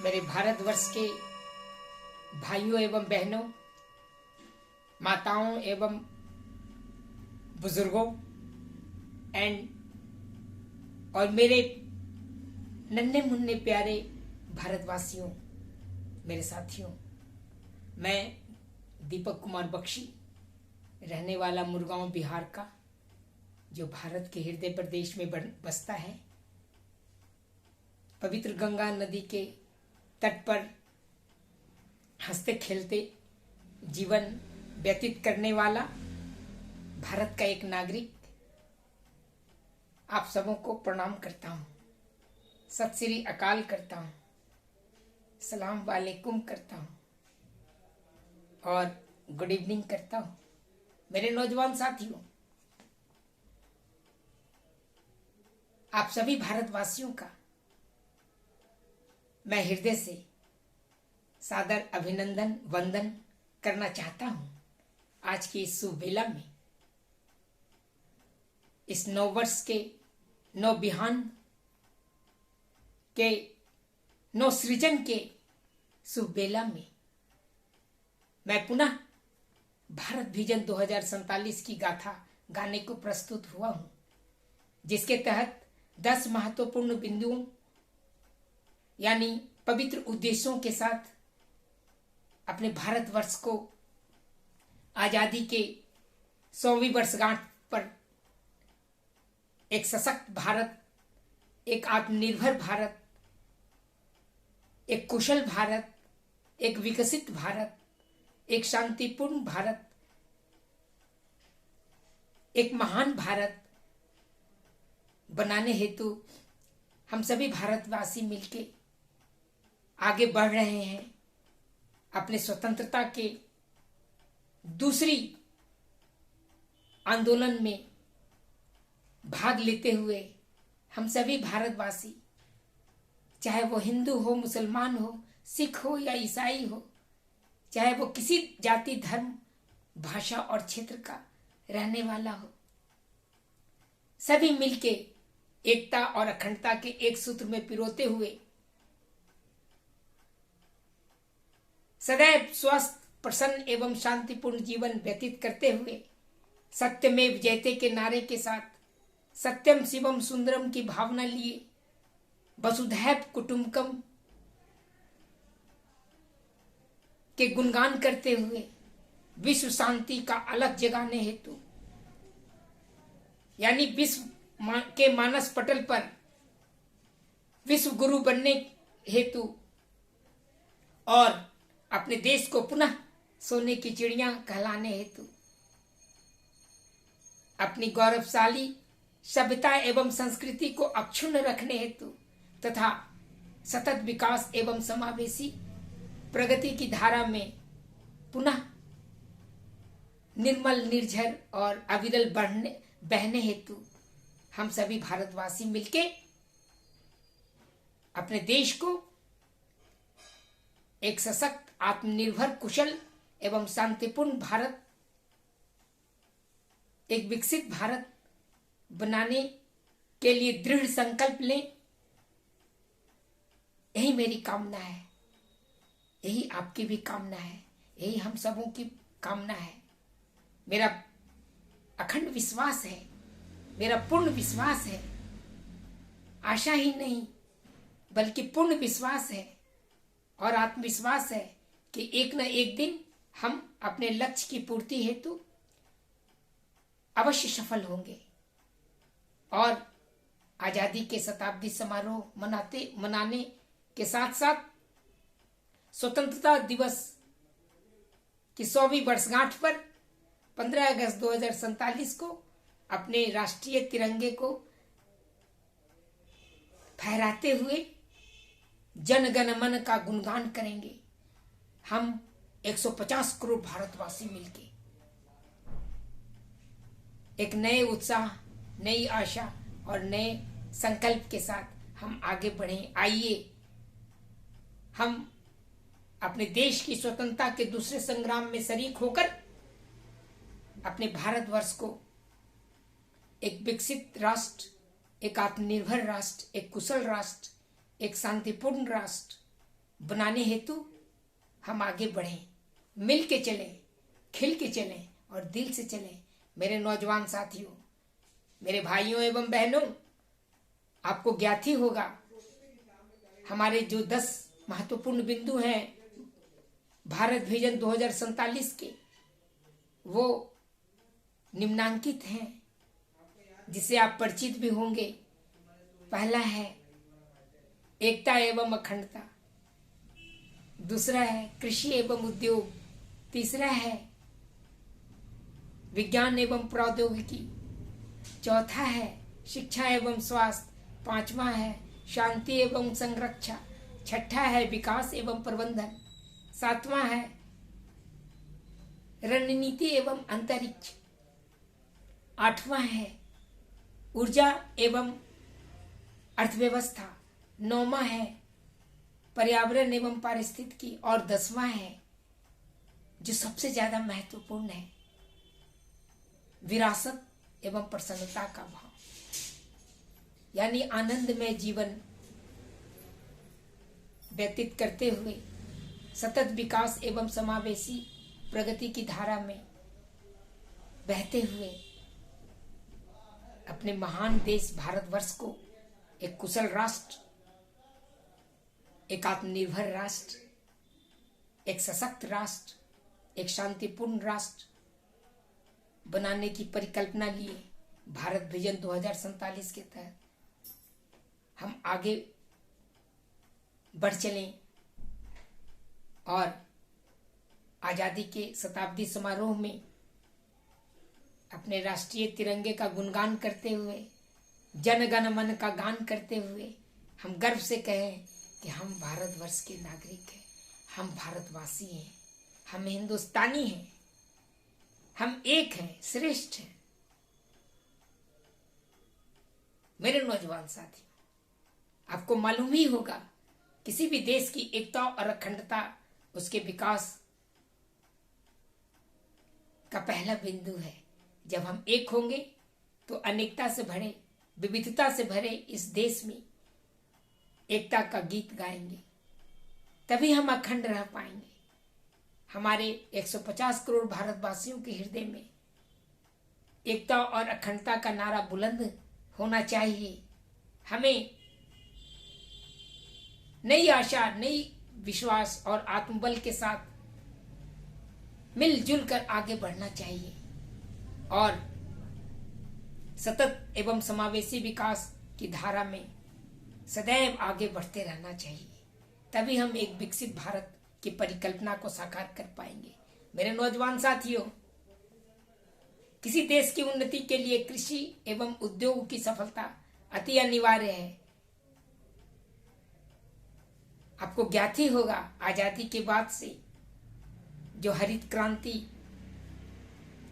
मेरे भारतवर्ष के भाइयों एवं बहनों, माताओं एवं बुजुर्गों और मेरे नन्हे मुन्ने प्यारे भारतवासियों, मेरे साथियों, मैं दीपक कुमार बख्शी, रहने वाला मुरगांव बिहार का, जो भारत के हृदय प्रदेश में बसता है। पवित्र गंगा नदी के तट पर हंसते खेलते जीवन व्यतीत करने वाला भारत का एक नागरिक आप सबों को प्रणाम करता हूँ, सत श्री अकाल करता हूँ, सलाम वालेकुम करता हूँ और गुड इवनिंग करता हूँ। मेरे नौजवान साथियों, आप सभी भारतवासियों का मैं हृदय से सादर अभिनंदन वंदन करना चाहता हूं। आज की इस शुभ बेला में, इस नव वर्ष के नव बिहान के नव सृजन के शुभ बेला में मैं पुनः भारत विजन 2047 की गाथा गाने को प्रस्तुत हुआ हूं, जिसके तहत 10 महत्वपूर्ण बिंदुओं यानी पवित्र उद्देश्यों के साथ अपने भारतवर्ष को आजादी के 100वीं वर्षगांठ पर एक सशक्त भारत, एक आत्मनिर्भर भारत, एक कुशल भारत, एक विकसित भारत, एक शांतिपूर्ण भारत, एक महान भारत बनाने हेतु हम सभी भारतवासी मिलके आगे बढ़ रहे हैं। अपने स्वतंत्रता के दूसरी आंदोलन में भाग लेते हुए हम सभी भारतवासी, चाहे वो हिंदू हो, मुसलमान हो, सिख हो या ईसाई हो, चाहे वो किसी जाति, धर्म, भाषा और क्षेत्र का रहने वाला हो, सभी मिलके एकता और अखंडता के एक सूत्र में पिरोते हुए सदैव स्वस्थ, प्रसन्न एवं शांतिपूर्ण जीवन व्यतीत करते हुए सत्यमेव जयते के नारे के साथ सत्यम शिवम सुंदरम की भावना लिए वसुधैव कुटुंबकम के गुणगान करते हुए विश्व शांति का अलग जगाने हेतु यानी विश्व के मानस पटल पर विश्व गुरु बनने हेतु और अपने देश को पुनः सोने की चिड़िया कहलाने हेतु, अपनी गौरवशाली सभ्यता एवं संस्कृति को अक्षुण्ण रखने हेतु तथा सतत विकास एवं समावेशी प्रगति की धारा में पुनः निर्मल, निर्झर और अविरल बहने हेतु हम सभी भारतवासी मिलके अपने देश को एक सशक्त, आत्मनिर्भर, कुशल एवं शांतिपूर्ण भारत, एक विकसित भारत बनाने के लिए दृढ़ संकल्प लें। यही मेरी कामना है, यही आपकी भी कामना है, यही हम सबों की कामना है। मेरा अखंड विश्वास है, मेरा पूर्ण विश्वास है, आशा ही नहीं बल्कि पूर्ण विश्वास है और आत्मविश्वास है कि एक न एक दिन हम अपने लक्ष्य की पूर्ति हेतु अवश्य सफल होंगे और आजादी के शताब्दी समारोह मनाने के साथ साथ स्वतंत्रता दिवस की 100वीं वर्षगांठ पर 15 अगस्त 2047 को अपने राष्ट्रीय तिरंगे को फहराते हुए जन गण मन का गुणगान करेंगे। हम 150 करोड़ भारतवासी मिलके एक नए उत्साह, नई आशा और नए संकल्प के साथ हम आगे बढ़ें। आइए हम अपने देश की स्वतंत्रता के दूसरे संग्राम में शरीक होकर अपने भारतवर्ष को एक विकसित राष्ट्र, एक आत्मनिर्भर राष्ट्र, एक कुशल राष्ट्र, एक शांतिपूर्ण राष्ट्र बनाने हेतु हम आगे बढ़ें, मिल के चलें, खिल के चलें और दिल से चलें। मेरे नौजवान साथियों, मेरे भाइयों एवं बहनों, आपको ज्ञात ही होगा हमारे जो 10 महत्वपूर्ण बिंदु हैं भारत विजन 2047 के, वो निम्नांकित हैं, जिससे आप परिचित भी होंगे। पहला है एकता एवं अखंडता, दूसरा है कृषि एवं उद्योग, तीसरा है विज्ञान एवं प्रौद्योगिकी, चौथा है शिक्षा एवं स्वास्थ्य, पांचवा है शांति एवं संरक्षा, छठा है विकास एवं प्रबंधन, सातवां है रणनीति एवं अंतरिक्ष, आठवां है ऊर्जा एवं अर्थव्यवस्था, नौवां है पर्यावरण एवं पारिस्थितिकी और 10वां है जो सबसे ज्यादा महत्वपूर्ण है, विरासत एवं प्रसन्नता का भाव, यानी आनंदमय जीवन व्यतीत करते हुए सतत विकास एवं समावेशी प्रगति की धारा में बहते हुए अपने महान देश भारतवर्ष को एक कुशल राष्ट्र, एक आत्मनिर्भर राष्ट्र, एक सशक्त राष्ट्र, एक शांतिपूर्ण राष्ट्र बनाने की परिकल्पना लिए भारत विजन 2047 के तहत हम आगे बढ़ चलें और आजादी के शताब्दी समारोह में अपने राष्ट्रीय तिरंगे का गुणगान करते हुए, जन गण मन का गान करते हुए हम गर्व से कहें कि हम भारतवर्ष के नागरिक हैं, हम भारतवासी हैं, हम हिंदुस्तानी हैं, हम एक हैं, श्रेष्ठ हैं। मेरे नौजवान साथी, आपको मालूम ही होगा किसी भी देश की एकता और अखंडता उसके विकास का पहला बिंदु है। जब हम एक होंगे तो अनेकता से भरे, विविधता से भरे इस देश में एकता का गीत गाएंगे, तभी हम अखंड रह पाएंगे। हमारे 150 करोड़ भारतवासियों के हृदय में एकता और अखंडता का नारा बुलंद होना चाहिए। हमें नई आशा, नई विश्वास और आत्मबल के साथ मिलजुल कर आगे बढ़ना चाहिए और सतत एवं समावेशी विकास की धारा में सदैव आगे बढ़ते रहना चाहिए। तभी हम एक विकसित भारत की परिकल्पना को साकार कर पाएंगे। मेरे नौजवान साथियों, किसी देश की उन्नति के लिए कृषि एवं उद्योग की सफलता अति अनिवार्य है। आपको ज्ञात ही होगा आजादी के बाद से जो हरित क्रांति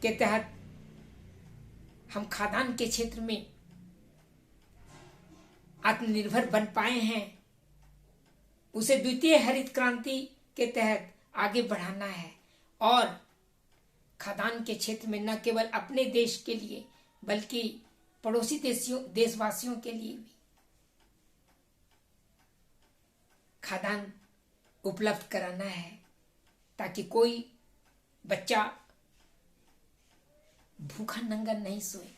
के तहत हम खाद्यान्न के क्षेत्र में आत्मनिर्भर बन पाए हैं, उसे द्वितीय हरित क्रांति के तहत आगे बढ़ाना है और खाद्यान्न के क्षेत्र में न केवल अपने देश के लिए बल्कि पड़ोसी देशवासियों के लिए भी खाद्यान्न उपलब्ध कराना है, ताकि कोई बच्चा भूखा नंगा नहीं सोए,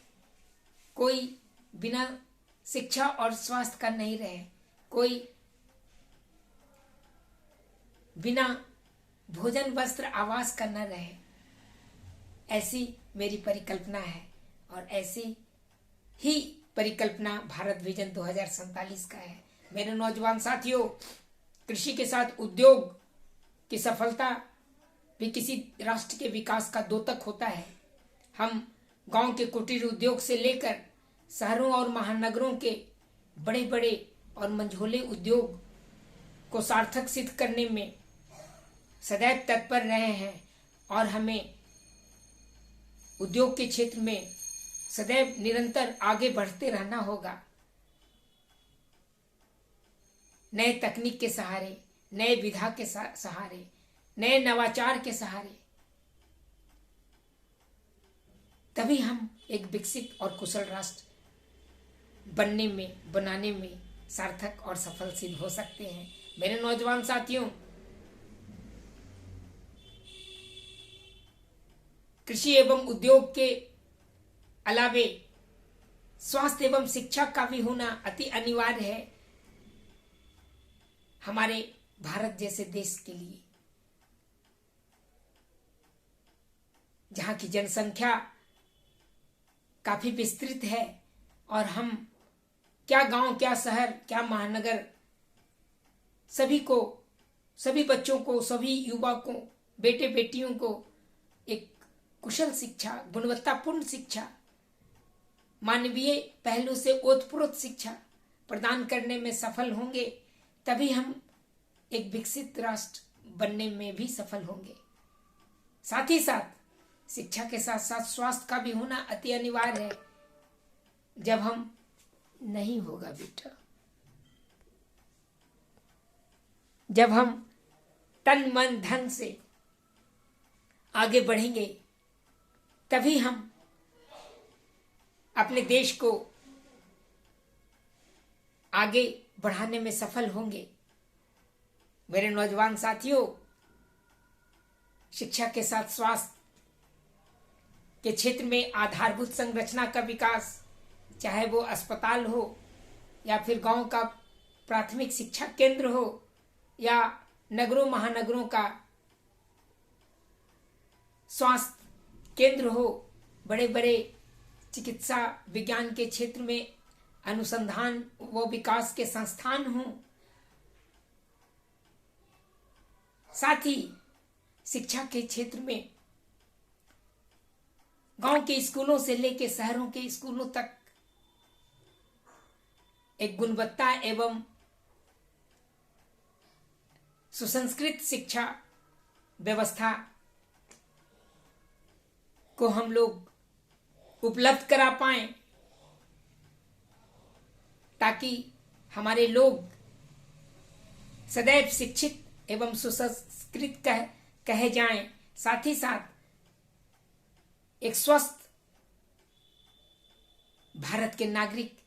कोई बिना शिक्षा और स्वास्थ्य का नहीं रहे, कोई बिना भोजन वस्त्र आवास का न रहे। ऐसी मेरी परिकल्पना है और ऐसी ही परिकल्पना भारत विजन 2047 का है। मेरे नौजवान साथियों, कृषि के साथ उद्योग की सफलता भी किसी राष्ट्र के विकास का द्योतक होता है। हम गांव के कुटीर उद्योग से लेकर शहरों और महानगरों के बड़े बड़े और मंझोले उद्योग को सार्थक सिद्ध करने में सदैव तत्पर रहे हैं और हमें उद्योग के क्षेत्र में सदैव निरंतर आगे बढ़ते रहना होगा। नए तकनीक के सहारे, नए विधा के सहारे, नए नवाचार के सहारे, तभी हम एक विकसित और कुशल राष्ट्र बनाने में सार्थक और सफल सिद्ध हो सकते हैं। मेरे नौजवान साथियों, कृषि एवं उद्योग के अलावे स्वास्थ्य एवं शिक्षा का भी होना अति अनिवार्य है हमारे भारत जैसे देश के लिए, जहां की जनसंख्या काफी विस्तृत है और हम क्या गांव, क्या शहर, क्या महानगर, सभी बच्चों को, सभी युवा को, बेटे बेटियों को एक कुशल शिक्षा, गुणवत्तापूर्ण शिक्षा, मानवीय पहलू से ओतप्रोत शिक्षा प्रदान करने में सफल होंगे, तभी हम एक विकसित राष्ट्र बनने में भी सफल होंगे। साथ ही साथ शिक्षा के साथ साथ स्वास्थ्य का भी होना अति अनिवार्य है। जब हम नहीं होगा बेटा, जब हम तन मन धन से आगे बढ़ेंगे, तभी हम अपने देश को आगे बढ़ाने में सफल होंगे। मेरे नौजवान साथियों, शिक्षा के साथ स्वास्थ्य के क्षेत्र में आधारभूत संरचना का विकास, चाहे वो अस्पताल हो या फिर गांव का प्राथमिक शिक्षा केंद्र हो या नगरों महानगरों का स्वास्थ्य केंद्र हो, बड़े बड़े चिकित्सा विज्ञान के क्षेत्र में अनुसंधान व विकास के संस्थान हों, साथ ही शिक्षा के क्षेत्र में गांव के स्कूलों से लेकर शहरों के स्कूलों तक एक गुणवत्ता एवं सुसंस्कृत शिक्षा व्यवस्था को हम लोग उपलब्ध करा पाएं, ताकि हमारे लोग सदैव शिक्षित एवं सुसंस्कृत कहे जाएं। साथ ही साथ एक स्वस्थ भारत के नागरिक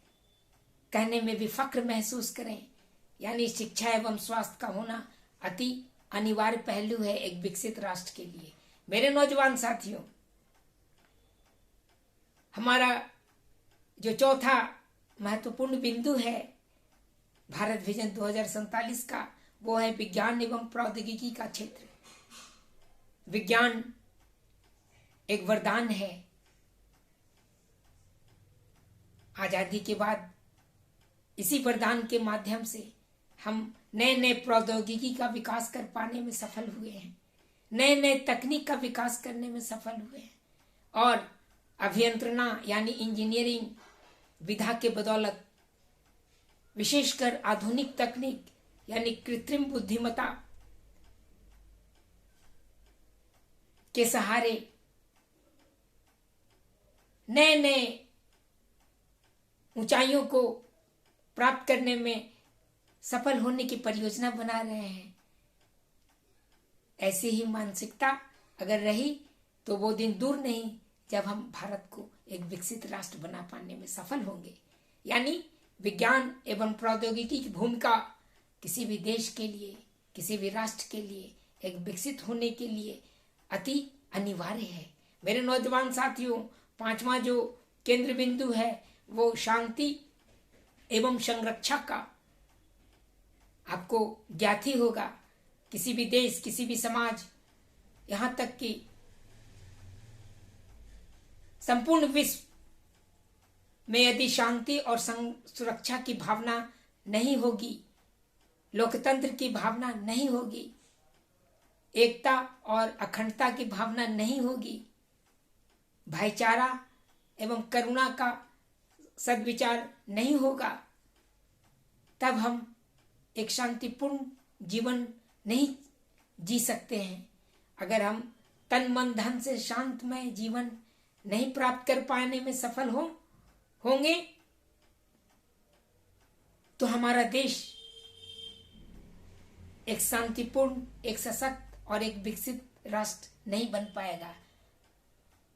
कहने में भी फक्र महसूस करें। यानी शिक्षा एवं स्वास्थ्य का होना अति अनिवार्य पहलू है एक विकसित राष्ट्र के लिए। मेरे नौजवान साथियों, हमारा जो चौथा महत्वपूर्ण बिंदु है भारत विजन 2047 का, वो है विज्ञान एवं प्रौद्योगिकी का क्षेत्र। विज्ञान एक वरदान है। आजादी के बाद इसी वरदान के माध्यम से हम नए नए प्रौद्योगिकी का विकास कर पाने में सफल हुए हैं, नए नए तकनीक का विकास करने में सफल हुए हैं, और अभियंत्रणा यानी इंजीनियरिंग विधा के बदौलत, विशेषकर आधुनिक तकनीक यानी कृत्रिम बुद्धिमत्ता के सहारे नए नए ऊंचाइयों को प्राप्त करने में सफल होने की परियोजना बना रहे हैं। ऐसी ही मानसिकता अगर रही तो वो दिन दूर नहीं जब हम भारत को एक विकसित राष्ट्र बना पाने में सफल होंगे। यानी विज्ञान एवं प्रौद्योगिकी की भूमिका किसी भी देश के लिए, किसी भी राष्ट्र के लिए एक विकसित होने के लिए अति अनिवार्य है। मेरे नौजवान साथियों, पांचवा जो केंद्र बिंदु है वो शांति एवं संरक्षा का। आपको ज्ञात ही होगा, किसी भी देश, किसी भी समाज, यहां तक कि संपूर्ण विश्व में यदि शांति और सुरक्षा की भावना नहीं होगी, लोकतंत्र की भावना नहीं होगी, एकता और अखंडता की भावना नहीं होगी, भाईचारा एवं करुणा का सद्विचार नहीं होगा, तब हम एक शांतिपूर्ण जीवन नहीं जी सकते हैं। अगर हम तन मन धन से शांतमय जीवन नहीं प्राप्त कर पाने में सफल होंगे तो हमारा देश एक शांतिपूर्ण, एक सशक्त और एक विकसित राष्ट्र नहीं बन पाएगा।